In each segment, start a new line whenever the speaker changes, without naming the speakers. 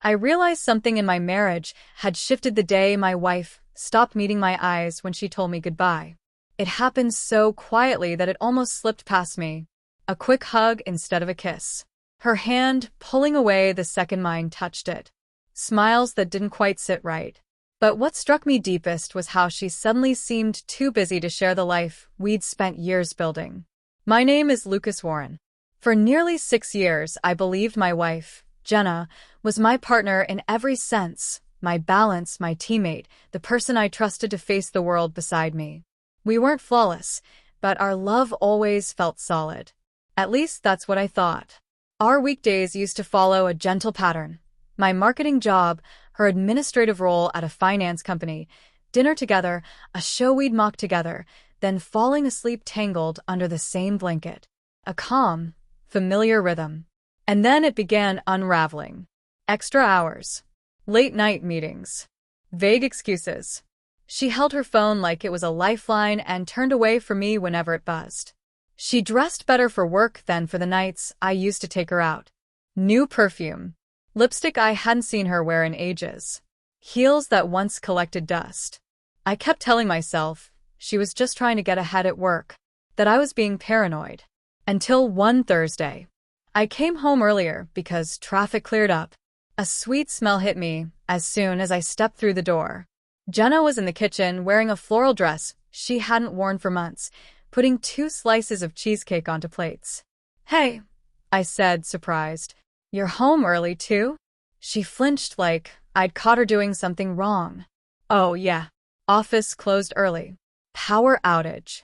I realized something in my marriage had shifted the day my wife stopped meeting my eyes when she told me goodbye. It happened so quietly that it almost slipped past me. A quick hug instead of a kiss. Her hand pulling away the second mine touched it. Smiles that didn't quite sit right. But what struck me deepest was how she suddenly seemed too busy to share the life we'd spent years building. My name is Lucas Warren. For nearly 6 years, I believed my wife, Jenna, was my partner in every sense, my balance, my teammate, the person I trusted to face the world beside me. We weren't flawless, but our love always felt solid. At least that's what I thought. Our weekdays used to follow a gentle pattern. My marketing job, her administrative role at a finance company, dinner together, a show we'd mock together, then falling asleep tangled under the same blanket. A calm, familiar rhythm. And then it began unraveling. Extra hours. Late-night meetings. Vague excuses. She held her phone like it was a lifeline and turned away from me whenever it buzzed. She dressed better for work than for the nights I used to take her out. New perfume. Lipstick I hadn't seen her wear in ages. Heels that once collected dust. I kept telling myself she was just trying to get ahead at work, that I was being paranoid. Until one Thursday. I came home earlier because traffic cleared up. A sweet smell hit me as soon as I stepped through the door. Jenna was in the kitchen wearing a floral dress she hadn't worn for months, putting 2 slices of cheesecake onto plates. "Hey," I said, surprised. "You're home early too?" She flinched like I'd caught her doing something wrong. "Oh yeah. Office closed early. Power outage."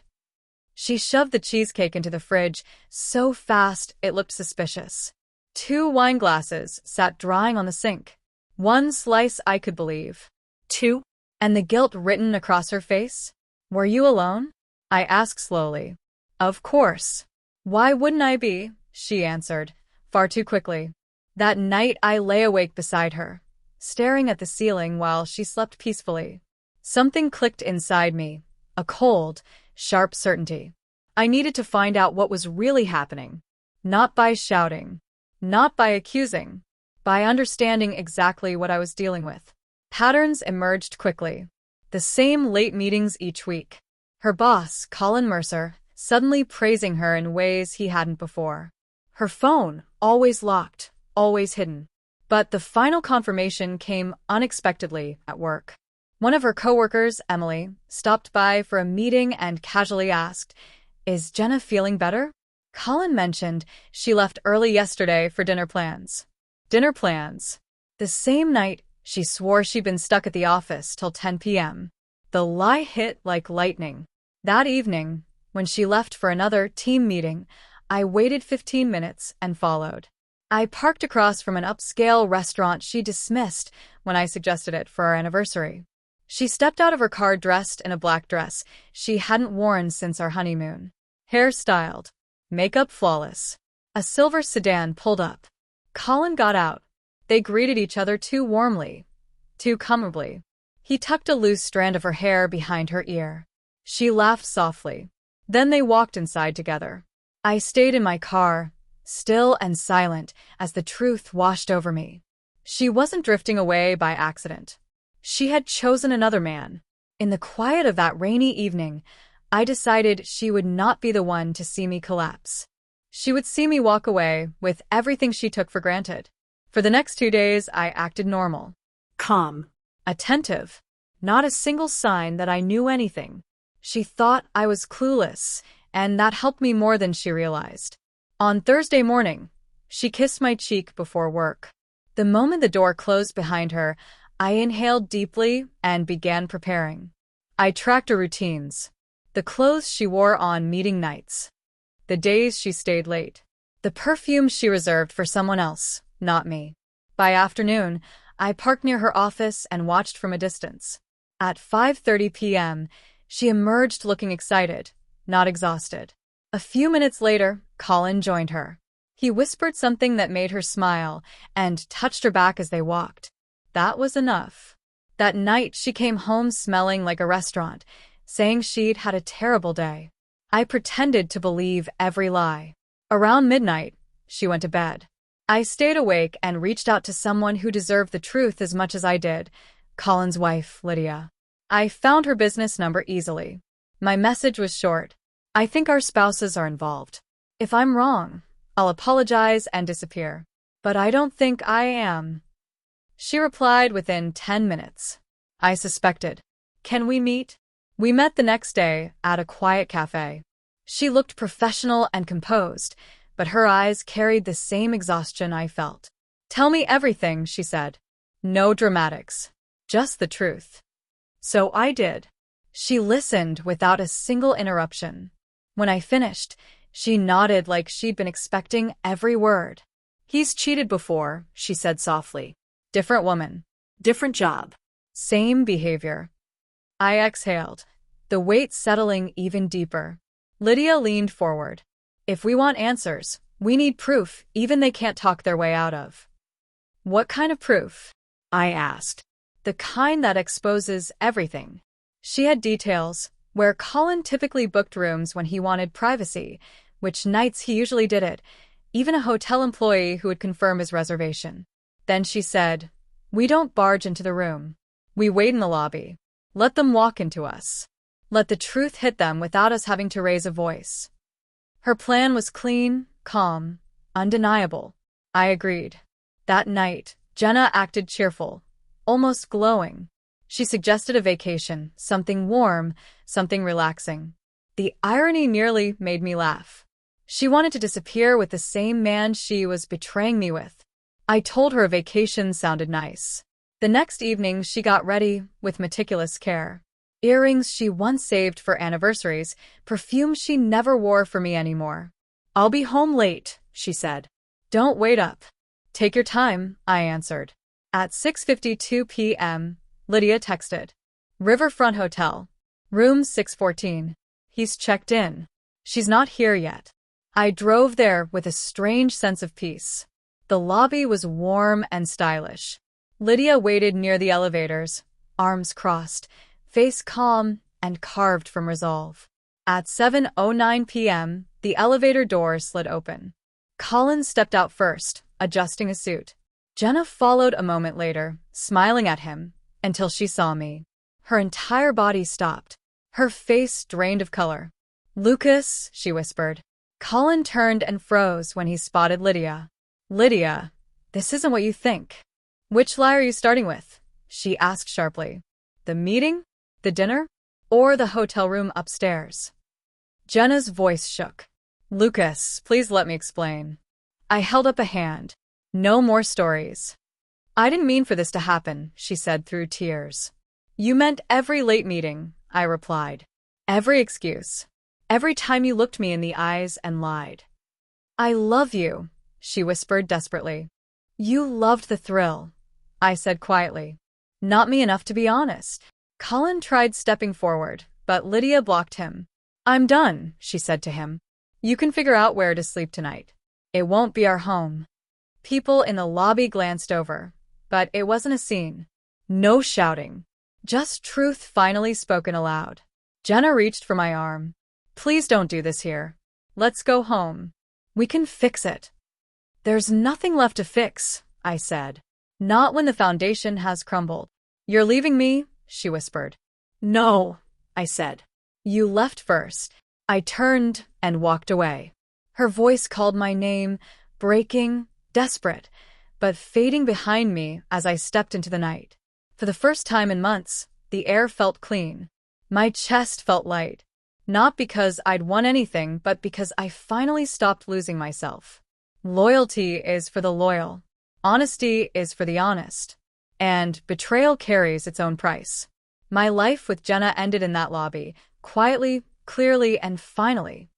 She shoved the cheesecake into the fridge so fast it looked suspicious. 2 wine glasses sat drying on the sink. 1 slice I could believe. 2? And the guilt written across her face? "Were you alone?" I asked slowly. "Of course. Why wouldn't I be?" she answered, far too quickly. That night I lay awake beside her, staring at the ceiling while she slept peacefully. Something clicked inside me, a cold, sharp certainty. I needed to find out what was really happening. Not by shouting. Not by accusing. By understanding exactly what I was dealing with. Patterns emerged quickly. The same late meetings each week. Her boss, Colin Mercer, suddenly praising her in ways he hadn't before. Her phone, always locked, always hidden. But the final confirmation came unexpectedly at work. One of her coworkers, Emily, stopped by for a meeting and casually asked, "Is Jenna feeling better?" Colin mentioned she left early yesterday for dinner plans. Dinner plans. The same night, she swore she'd been stuck at the office till 10 p.m. The lie hit like lightning. That evening, when she left for another team meeting, I waited 15 minutes and followed. I parked across from an upscale restaurant she dismissed when I suggested it for our anniversary. She stepped out of her car dressed in a black dress she hadn't worn since our honeymoon. Hair styled. Makeup flawless. A silver sedan pulled up. Colin got out. They greeted each other too warmly, too comfortably. He tucked a loose strand of her hair behind her ear. She laughed softly. Then they walked inside together. I stayed in my car, still and silent, as the truth washed over me. She wasn't drifting away by accident. She had chosen another man. In the quiet of that rainy evening, I decided she would not be the one to see me collapse. She would see me walk away with everything she took for granted. For the next 2 days, I acted normal. Calm. Attentive. Not a single sign that I knew anything. She thought I was clueless, and that helped me more than she realized. On Thursday morning, she kissed my cheek before work. The moment the door closed behind her, I inhaled deeply and began preparing. I tracked her routines. The clothes she wore on meeting nights. The days she stayed late. The perfume she reserved for someone else, not me. By afternoon, I parked near her office and watched from a distance. At 5:30 p.m., she emerged looking excited, not exhausted. A few minutes later, Colin joined her. He whispered something that made her smile and touched her back as they walked. That was enough. That night, she came home smelling like a restaurant, saying she'd had a terrible day. I pretended to believe every lie. Around midnight, she went to bed. I stayed awake and reached out to someone who deserved the truth as much as I did, Colin's wife, Lydia. I found her business number easily. My message was short. I think our spouses are involved. If I'm wrong, I'll apologize and disappear. But I don't think I am. She replied within 10 minutes. I suspected. Can we meet? We met the next day at a quiet cafe. She looked professional and composed, but her eyes carried the same exhaustion I felt. Tell me everything, she said. No dramatics. Just the truth. So I did. She listened without a single interruption. When I finished, she nodded like she'd been expecting every word. He's cheated before, she said softly. Different woman. Different job. Same behavior. I exhaled, the weight settling even deeper. Lydia leaned forward. If we want answers, we need proof even they can't talk their way out of. What kind of proof? I asked. The kind that exposes everything. She had details, where Colin typically booked rooms when he wanted privacy, which nights he usually did it, even a hotel employee who would confirm his reservation. Then she said, we don't barge into the room. We wait in the lobby. Let them walk into us. Let the truth hit them without us having to raise a voice. Her plan was clean, calm, undeniable. I agreed. That night, Jenna acted cheerful, almost glowing. She suggested a vacation, something warm, something relaxing. The irony nearly made me laugh. She wanted to disappear with the same man she was betraying me with. I told her a vacation sounded nice. The next evening, she got ready with meticulous care. Earrings she once saved for anniversaries, perfume she never wore for me anymore. I'll be home late, she said. Don't wait up. Take your time, I answered. At 6:52 p.m., Lydia texted. Riverfront Hotel. Room 614. He's checked in. She's not here yet. I drove there with a strange sense of peace. The lobby was warm and stylish. Lydia waited near the elevators, arms crossed, face calm and carved from resolve. At 7:09 p.m., the elevator door slid open. Colin stepped out first, adjusting a suit. Jenna followed a moment later, smiling at him, until she saw me. Her entire body stopped. Her face drained of color. Lucas, she whispered. Colin turned and froze when he spotted Lydia. Lydia, this isn't what you think. Which lie are you starting with? She asked sharply. The meeting? The dinner? Or the hotel room upstairs? Jenna's voice shook. Lucas, please let me explain. I held up a hand. No more stories. I didn't mean for this to happen, she said through tears. You meant every late meeting, I replied. Every excuse. Every time you looked me in the eyes and lied. I love you, she whispered desperately. You loved the thrill, I said quietly. Not me enough to be honest. Colin tried stepping forward, but Lydia blocked him. I'm done, she said to him. You can figure out where to sleep tonight. It won't be our home. People in the lobby glanced over, but it wasn't a scene. No shouting. Just truth finally spoken aloud. Jenna reached for my arm. Please don't do this here. Let's go home. We can fix it. There's nothing left to fix, I said. Not when the foundation has crumbled. You're leaving me? She whispered. No, I said. You left first. I turned and walked away. Her voice called my name, breaking, desperate, but fading behind me as I stepped into the night. For the first time in months, the air felt clean. My chest felt light. Not because I'd won anything, but because I finally stopped losing myself. Loyalty is for the loyal. Honesty is for the honest. And betrayal carries its own price. My life with Jenna ended in that lobby, quietly, clearly, and finally.